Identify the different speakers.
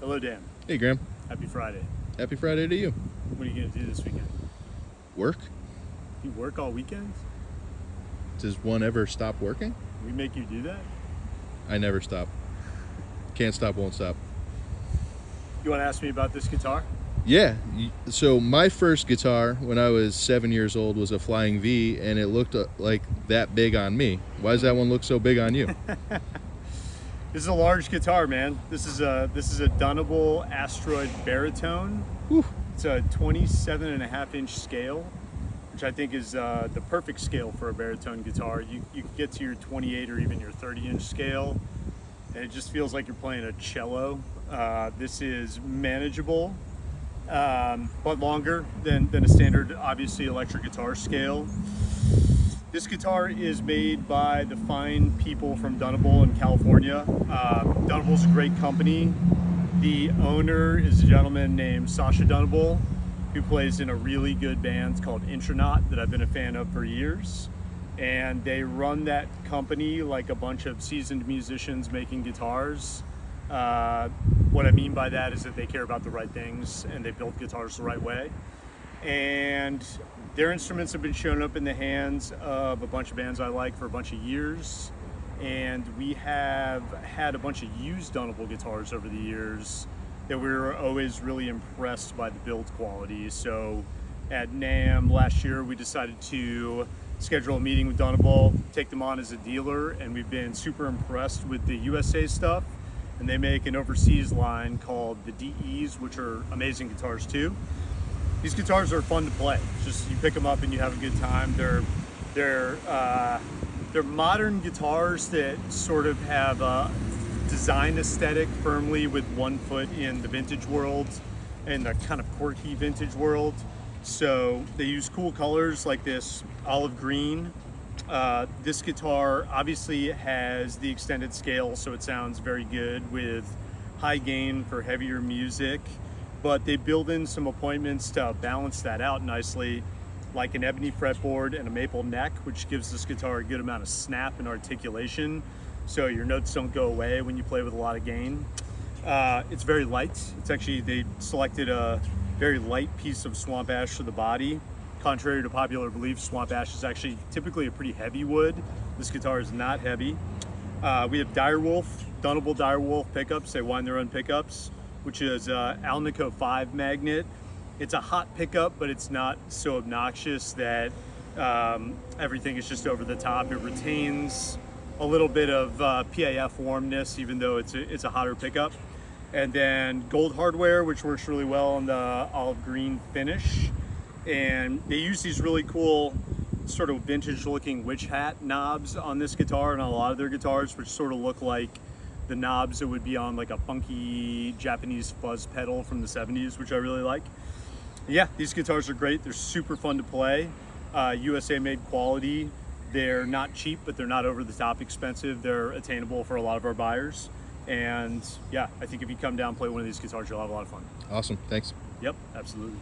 Speaker 1: Hello, Dan.
Speaker 2: Hey, Graham.
Speaker 1: Happy Friday.
Speaker 2: Happy Friday to you.
Speaker 1: What are you going to do this weekend?
Speaker 2: Work?
Speaker 1: You work all weekends?
Speaker 2: Does one ever stop working?
Speaker 1: We make you do that?
Speaker 2: I never stop. Can't stop, won't stop.
Speaker 1: You want to ask me about this guitar?
Speaker 2: Yeah. So my first guitar when I was 7 years old was a Flying V, and it looked like that big on me. Why does that one look so big on you?
Speaker 1: This is a large guitar, man. This is a Dunable Asteroid Baritone.
Speaker 2: Whew.
Speaker 1: It's a 27.5-inch scale, which I think is the perfect scale for a baritone guitar. You can get to your 28 or even your 30-inch scale, and it just feels like you're playing a cello. This is manageable, but longer than a standard, obviously, electric guitar scale. This guitar is made by the fine people from Dunable in California. Dunable's a great company. The owner is a gentleman named Sasha Dunable, who plays in a really good band called Intronaut that I've been a fan of for years. And they run that company like a bunch of seasoned musicians making guitars. What I mean by that is that they care about the right things and they build guitars the right way. And their instruments have been showing up in the hands of a bunch of bands I like for a bunch of years. And we have had a bunch of used Dunable guitars over the years that we were always really impressed by the build quality. So at NAMM last year, we decided to schedule a meeting with Dunable, take them on as a dealer, and we've been super impressed with the USA stuff. And they make an overseas line called the DEs, which are amazing guitars too. These guitars are fun to play. It's just you pick them up and you have a good time. They're modern guitars that sort of have a design aesthetic firmly with one foot in the vintage world and the kind of quirky vintage world. So they use cool colors like this olive green. This guitar obviously has the extended scale, so it sounds very good with high gain for heavier music, but they build in some appointments to balance that out nicely, like an ebony fretboard and a maple neck, which gives this guitar a good amount of snap and articulation, so your notes don't go away when you play with a lot of gain. It's very light. It's actually, they selected a very light piece of swamp ash for the body. Contrary to popular belief, swamp ash is actually typically a pretty heavy wood. This guitar is not heavy. We have Dunable Direwolf pickups. They wind their own pickups, which is Alnico 5 magnet. It's a hot pickup, but it's not so obnoxious that everything is just over the top. It retains a little bit of PAF warmness, even though it's a hotter pickup. And then gold hardware, which works really well on the olive green finish. And they use these really cool sort of vintage looking witch hat knobs on this guitar and on a lot of their guitars, which sort of look like the knobs that would be on like a funky Japanese fuzz pedal from the 70s, which I really like. Yeah, these guitars are great. They're super fun to play. USA made quality. They're not cheap, but they're not over the top expensive. They're attainable for a lot of our buyers. And yeah, I think if you come down and play one of these guitars, you'll have a lot of fun.
Speaker 2: Awesome. Thanks.
Speaker 1: Yep, absolutely.